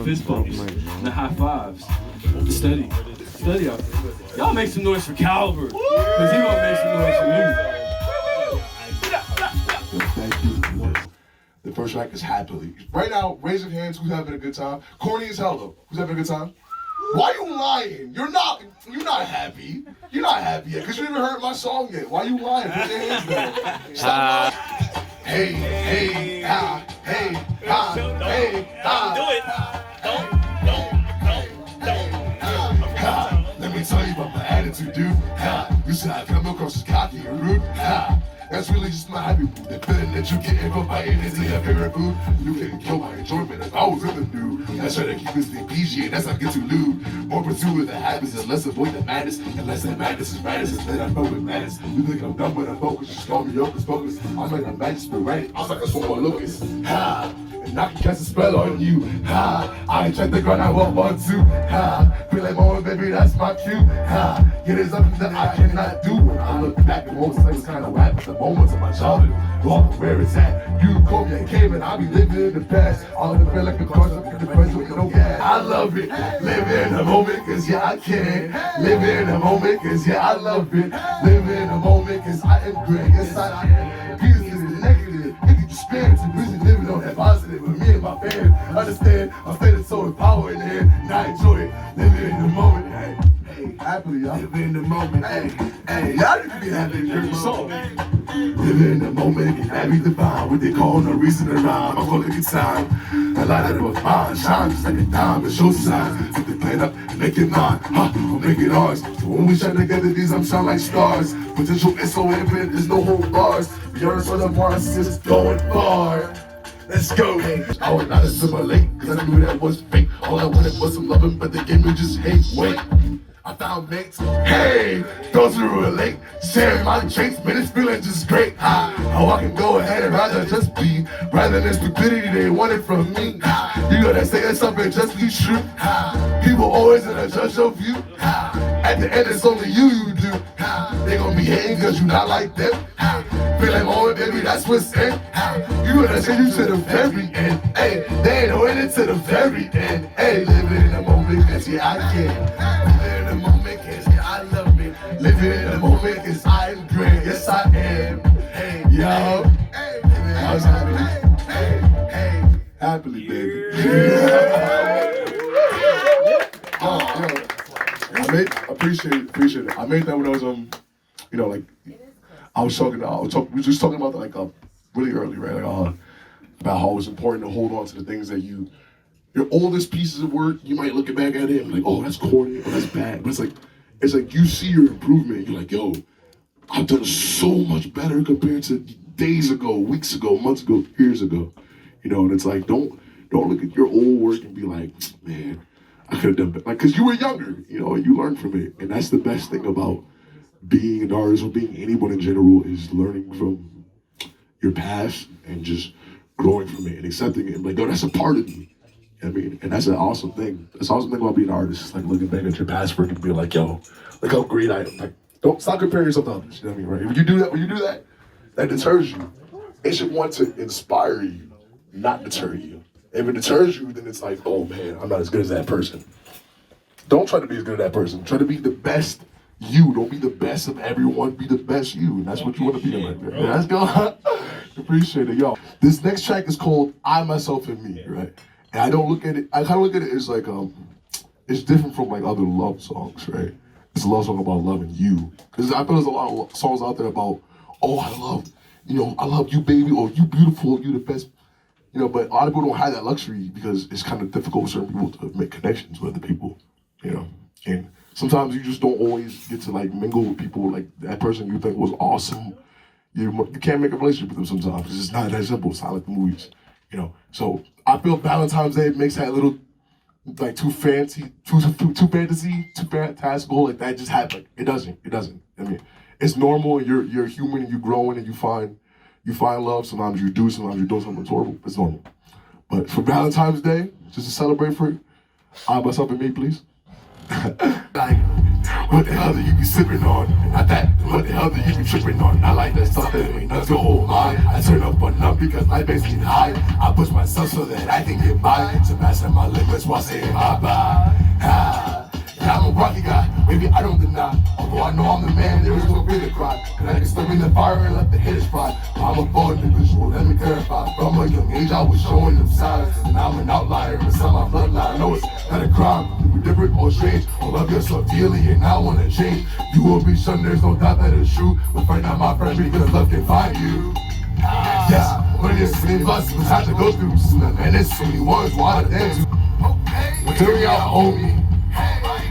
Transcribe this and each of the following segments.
fist bumps, and the high fives. Steady out there. Y'all make some noise for Calvert, because he gonna make some noise for me. Thank you. The first track is Happily. Right now, raise your hands who's having a good time. Corny as hell though. Who's having a good time? Why you lying? You're not happy. You're not happy yet, because you haven't heard my song yet. Why you lying? Put your hands down. Stop lying. Hey, hey, ha, hey, ha, hey, ha. Do it. Let me tell you about my attitude, dude. Ha, you said I come across as cocky and rude. Ha, that's really just my happy mood. The feeling that you get from biting into your favorite food. You can kill my enjoyment if I was in the mood. I try to keep this thing PG and that's not get too lewd. More pursue of the habits and less avoid the madness. And less that madness is madness, and then I know it matters. You think I'm dumb when I'm focused, just call me Hocus Pocus. I'm like a magic but right. I'm like a sword locust. Ha! And I can cast a spell on you. Ha! I ain't check the ground, I won't want to. Ha! Feel like more, baby, that's my cue. Ha! It is something that I cannot do. When I look back at moments, I was kind of whack with the moments of my childhood. Look where it's at. You call me a caveman, I be living in the past. All in the feel like a cars up in the present with no gas. I love it. Live in the moment, cause yeah, I can. Live in the moment, cause yeah, I love it. Live in the moment, cause I am great. Yes, I am. Peace is the negative. If you just spend too busy living on that positive. With me and my fam, understand, I'm feeling so empowering here. And I enjoy it. Living in the moment. Hey, happily, y'all. Live in the moment. Hey, y'all need to be happy in your song. Live in the moment, and happy divine. What they call no reason to rhyme. I'm gonna get time. A lot of those minds shine just like a diamond. Show signs. Put the plan up and make it mine. Huh, I'll make it ours. So when we shine together, these I'm shine like stars. Potential is so infinite, there's no hold bars. Beyond on the Mars is going far. Let's go. I would not assimilate, cause I knew that was fake. All I wanted was some loving, but they gave me just hate. Wait, I found mates. Hey, those who relate, sharing my traits, man, it's feeling just great. How I can go ahead and rather just be, rather than stupidity they wanted from me. You gotta say something, just be true. People always gonna judge your view. At the end, it's only you do. They gon' be hating cause you not like them. Feel like, oh, baby, that's what's in. You gonna take you to the very end. Hey, they ain't holding it to the very end. Hey, living in the moment, cause yeah, I can. Living in the moment, cause yeah, I love it. Living in the moment, cause I am great. Yes, I am. Hey, yo. I was happy. Happily, baby. Appreciate it. I made that when I was like we were just talking about that really early, right? About how it's important to hold on to the things that your oldest pieces of work, you might look back at it and be like, oh, that's corny, or that's bad. But it's like you see your improvement. You're like, yo, I've done so much better compared to days ago, weeks ago, months ago, years ago. And it's like, don't look at your old work and be like, man, I could have done better. Cause you were younger, and you learned from it. And that's the best thing about being an artist or being anyone in general, is learning from your past and just growing from it and accepting it. And like, yo, that's a part of me. I mean, and that's an awesome thing. That's an awesome thing about being an artist. It's like looking back at your past work and being like, yo, look how great I am. Like, don't stop comparing yourself to others. You know what I mean, right? When you do that, that deters you. It should want to inspire you, not deter you. If it deters you, then it's like, oh man, I'm not as good as that person. Don't try to be as good as that person. Try to be the best you. Don't be the best of everyone. Be the best you. And that's what you want to be like. Let's go. Appreciate it, y'all. This next track is called I, Myself, and Me, right? And I kind of look at it as like, it's different from like other love songs, right? It's a love song about loving you. Because I feel there's a lot of songs out there about, oh, I love you, baby, or you beautiful, you the best. But a lot of people don't have that luxury because it's kind of difficult for certain people to make connections with other people, And sometimes you just don't always get to like mingle with people like that person you think was awesome. You can't make a relationship with them sometimes. It's just not that simple. It's not like the movies, So I feel Valentine's Day makes that little like too fancy, too fantasy, too fantastical. Like that just happened. It doesn't. I mean, it's normal. You're human and you're growing and you find love. Sometimes you do. Sometimes you're doing something horrible. It's normal. But for Valentine's Day, just to celebrate for it, I, myself, and me, please. Like, What the hell do you be sipping on? Not that, what the hell do you be tripping on? I like that stuff that ain't nothing to hold mine. I turn up on up because life makes me high. I push myself so that I can get by. Surpassing my limits while saying bye-bye. Yeah, I'm a rocky guy, maybe I don't deny. Although I know I'm the man, there is no way to cry. Cause I can step in the fire and let the haters fly. I'm a bold individual, let me clarify. From a young age I was showing them signs. And I'm an outlier, it's on my bloodline. I know it's not a crime, you be different or strange. Or love yourself dearly and I wanna change. You will be shunned, there's no doubt that it's true. But fight not my friend because love can find you. Yeah, but it's so many blessings I had to go through. And it's so many words, why the damn to material, homie.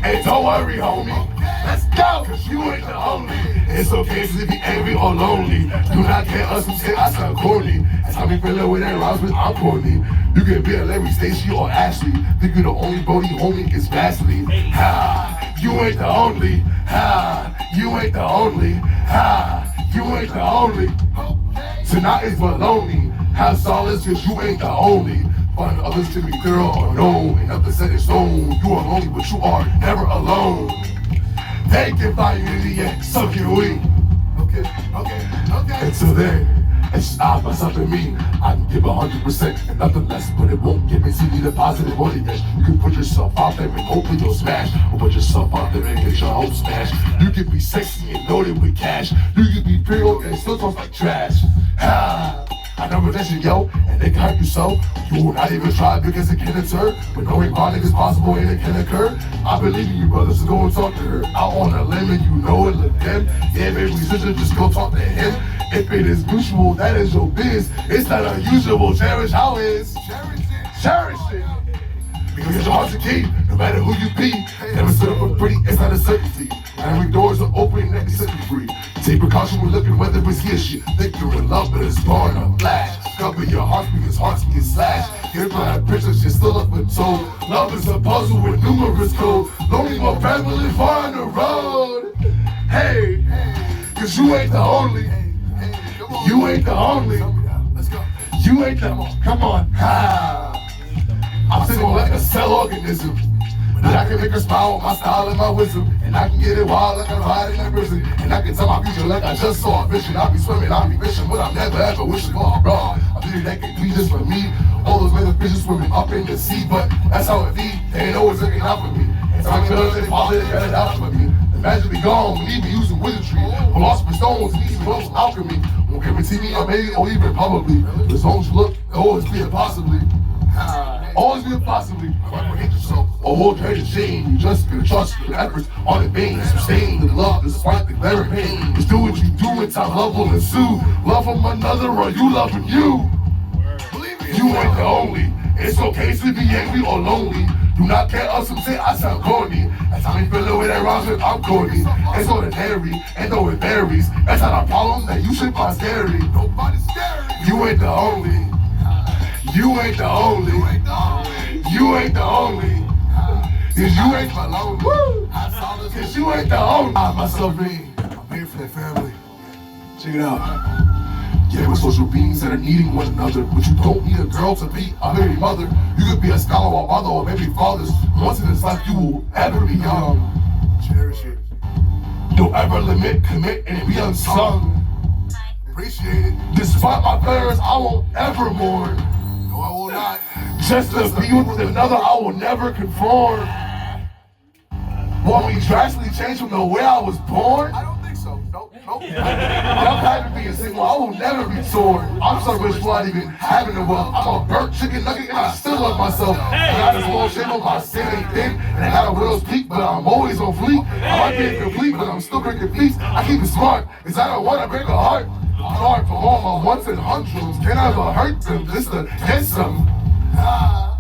Hey, don't worry, homie. Let's go, cause you ain't the only. It's okay to be angry or lonely. Do not care us who say I sound corny. That's how me feeling when that rhymes with I'm corny. You can be a Larry, Stacey, or Ashley. Think you're the only Brody, homie, it's vastly. Ha, you ain't the only. Ha, you ain't the only. Ha, you ain't the only. Tonight is but lonely. Have solace cause you ain't the only. Find others to be girl or no, and nothing set in stone. You are lonely, but you are never alone. They can find you in the end, so can we. Okay. Until then, it's just I, myself, and me. I can give 100% and nothing less, but it won't give me the positive motivation. You can put yourself out there and hopefully you'll smash, or put yourself out there and get your hopes smashed. You can be sexy and loaded with cash. You can be pure and still talk like trash. I know rejection, yo, and they can hurt you so. You will not even try because it can deter. But knowing bonding is possible and it can occur. I believe in you, brother, so go and talk to her. Out on a limb and you know it, look them. Yeah, baby, we should just go talk to him. If it is mutual, that is your biz. It's not unusual, cherish how it is. Cherish it. Because your heart's a key, no matter who you be. Never stood up for pretty, it's not a certainty. Every doors are open, that can set you free. Take precaution when looking whether it's here shit. Think you're in love, but it's born a flash. Cover your heart because hearts get slashed. Here's my pictures, you're still up and told. Love is a puzzle with numerous codes. Lonely more family far on the road. Hey, cause you ain't the only. You ain't the only. You ain't the, come on. I'm single like a cell organism. But I can make her smile with my style and my wisdom. And I can get it wild like I'm hiding in prison. And I can tell my future like I just saw a vision. I'll be swimming, I'll be fishing, but I'm never ever wishing for a bra. I'm thinking that can be just for me. All those other fishes swimming up in the sea, but that's how it be. They ain't always looking out for me. And some killers, they probably got it out for me. Imagine me gone, we even using wizardry. Philosopher's stones, and even those alchemy. Won't guarantee me or maybe, or even probably. As long as you look, there'll always be a possibly. Always be a possibly. Hate yourself or hold your head in shame. You just gonna trust your efforts on the vein. Sustain the love despite the glaring pain. Just do what you do and time love will ensue. Love from another or you loving you. You ain't the only. It's okay to be angry or lonely. Do not care us some say I sound corny. That's how me feel the way that rhymes with I'm corny. It's ordinary, and though it varies, that's not a problem that you should find scary. Nobody's scary. You ain't the only. You ain't the only. You ain't the only. Cause you ain't the only. Cause you ain't the only. I myself being. I'm here for that family. Check it out. Yeah, we're social beings that are needing one another, but you don't need a girl to be a baby mother. You could be a scholar or mother or maybe fathers. Once in this life you will ever be young. Cherish it. Don't ever limit, commit, and be unsung. Appreciate it. Despite my parents, I won't ever mourn. No, I will not. Just to be with another, I will never conform. Want me drastically change from the way I was born? I don't think so. Nope. I'm happy being single. I will never be torn. I'm so rich for not even having a wealth. I'm a burnt chicken nugget and I still love myself. I got a small shame on my sin ain't thin, and I got a widow's peak, but I'm always on fleek. I might be incomplete, but I'm still breaking peace. I keep it smart, cause I don't wanna break a heart. I'm sorry for all my ones and hundreds. Can I ever hurt them just to get some?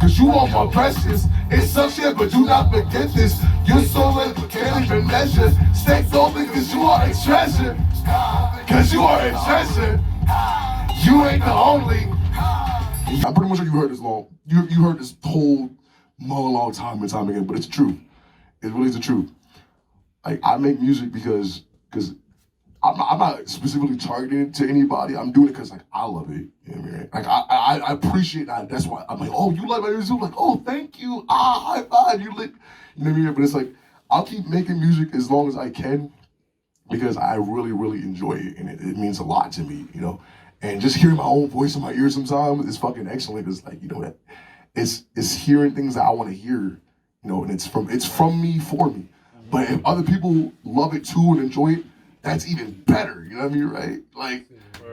Cause you are my precious. It's some shit, but do not forget this. You're so lit, but can't even measure. Stay open cause you are a treasure. Cause you are a treasure. You ain't the only. I'm pretty much sure you heard this long. You heard this whole monologue time and time again, but it's the truth. It really is the truth. Like, I make music because I'm not specifically targeting it to anybody. I'm doing it because, like, I love it. You know what I mean? Like, I appreciate that. That's why I'm like, oh, you like my music? I'm like, oh, thank you. High five. You lit. You know what I mean? But it's like, I'll keep making music as long as I can because I really, really enjoy it, and it means a lot to me, you know. And just hearing my own voice in my ears sometimes is fucking excellent. It's like, you know, that it's hearing things that I want to hear, you know, and it's from me for me. But if other people love it too and enjoy it, that's even better. You know what I mean, right? Like,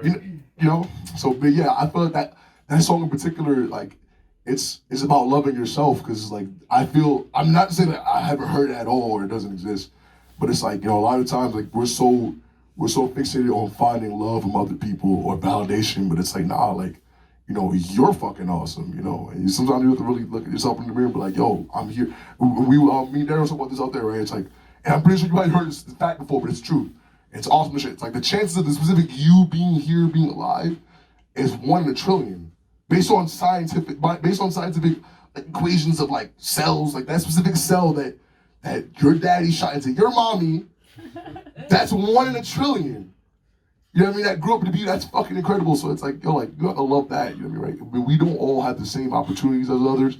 you know. So, but yeah, I feel like that song in particular, like, it's about loving yourself, because like I feel, I'm not saying that I haven't heard it at all or it doesn't exist, but it's like, you know, a lot of times like we're so fixated on finding love from other people or validation, but it's like, nah, like, you know, you're fucking awesome, you know. And sometimes you have to really look at yourself in the mirror and be like, yo, I'm here. Me and Darren talk about this out there, right? It's like, and I'm pretty sure you might have heard this fact before, but it's true. It's awesome shit. It's like the chances of the specific you being here, being alive, is 1 in a trillion. Based on scientific equations of like cells, like that specific cell that your daddy shot into your mommy, that's 1 in a trillion. You know what I mean? That grew up to be, that's fucking incredible. So it's like, yo, like, you have to love that, you know what I mean, right? I mean, we don't all have the same opportunities as others,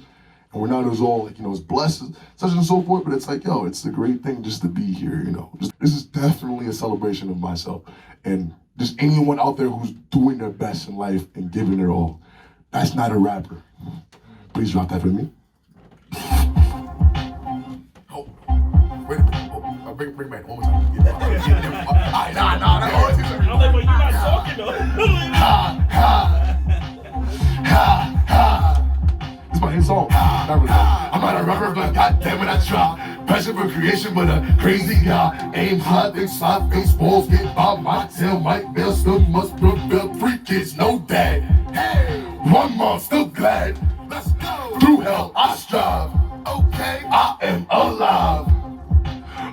and we're not as all, like, you know, as blessed, such and so forth, but it's like, yo, it's a great thing just to be here, you know. This is definitely a celebration of myself, and just anyone out there who's doing their best in life and giving their all. That's not a rapper. Please drop that for me. Oh, wait a minute. Oh, bring it back one more time. Nah. I'm like, well, you're not talking though. This is my hit song. I'm not a rapper, but goddamn it, I try. Passion for creation, but a crazy guy. Aim high, think slide, face balls, get by my tail. Mike Bell still must prevail. 3 kids, no dad. Hey, 1 mom, still glad. Let's go. Through hell, I strive. Okay, I am alive.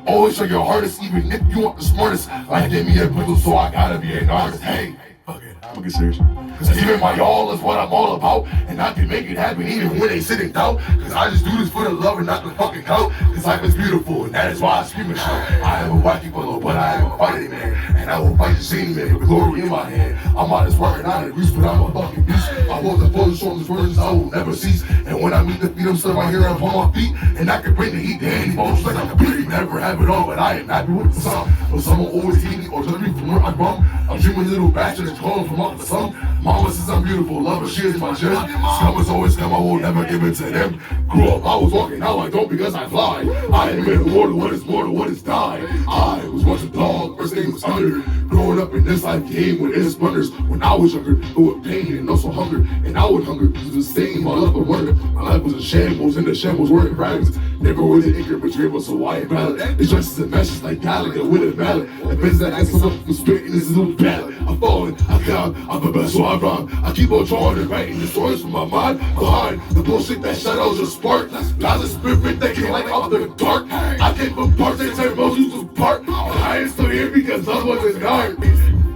Always show your hardest, even if you aren't the smartest. Life gave me a pickle, so I gotta be an artist. Hey, fuck it, I'm gonna get serious. Cause even my y'all is what I'm all about. And I can make it happen even when they sit in doubt. Cause I just do this for the love and not the fucking clout. Cause life is beautiful and that is why I scream and shout. I am a wacky fellow, but I am a fighting man. And I will fight the same man with glory in my hand. I'm out as working out of grease, but I'm a fucking beast. I hold the full shoulders, words I will never cease. And when I meet the feet, I'm still right here up on my feet. And I can bring the heat to any bones like I can never have it all, but I am happy with the song. Or someone always hate me or judge me from where I come. I'm dreaming little bastard that's calling from up the sun. Mama says I'm beautiful, love her, she is my gem. Scum is always scum, I will never give it to them. Grew up, I was walking, now I don't because I fly. I am in the water, what is mortal, what is die. I was once a dog, first name was Thunder. Growing up in this life came with its wonders. When I was younger, but with pain and also hunger. And I would hunger, it was the same, my love of wonder. My life was a shambles, and the shambles were in fragments. Never was an ignorant betrayal, so I am valid. These dresses and meshes like Gallagher with a mallet. The business that asks myself for spit in this little ballad. I'm falling, I count, I'm the best, so I rhyme. I keep on drawing and writing the stories from my mind. Behind the bullshit that shadows just spark. God's a spirit that came like out the dark. I came from parts that turn most used to part. I am still here because love was in guard.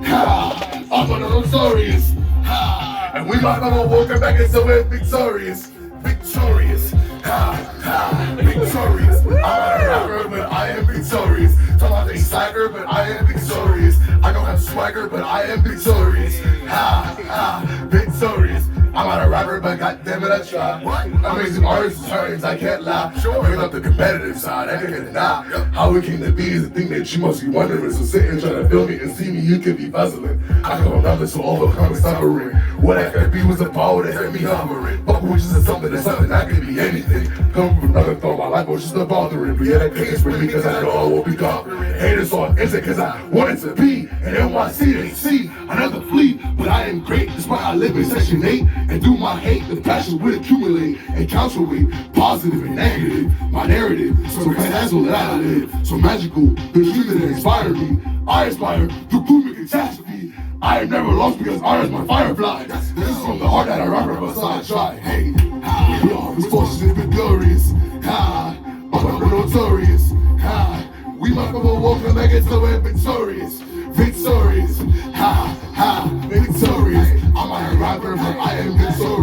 Ha! I'm one of those stories. Ha! And we might have woken back and so we're victorious. Victorious. Ha! Ha! Victorious. I'm not a rapper, but I am victorious. Talk about the swagger, but I am victorious. I don't have swagger, but I am victorious. Ha! Ha! Victorious. I'm not a rapper, but goddamn it, I try. Amazing artists, turns, I can't lie. Bring up the competitive side, I can't deny. How we came to be is the thing that you must be wondering. So sit and try to feel me and see me, you could be puzzling. I come from nothing, so overcome suffering. What I could be was a power that had me hovering. But which is something I could be anything. Come from another thought, my life was just a bothering. But yeah, that pain is with me, cause I know I won't be conquering. Haters on instant, cause I wanted to be. And NYC, they see another fleet. But I am great, despite I live in Section 8. And through my hate, the passion would accumulate and calculate positive and negative. My narrative, so that's what I live. So magical, the dream that inspired me. I aspire to prove a catastrophe. I am never lost because honor is my firefly. This is from the heart that I rapper, but I try. Hey, we are misfortunate but glorious. Ha, we're notorious. Ha, we might have a walk and make it so we're victorious. Victorious. Ha, ha, victorious. I'm not a rapper, but I am victorious.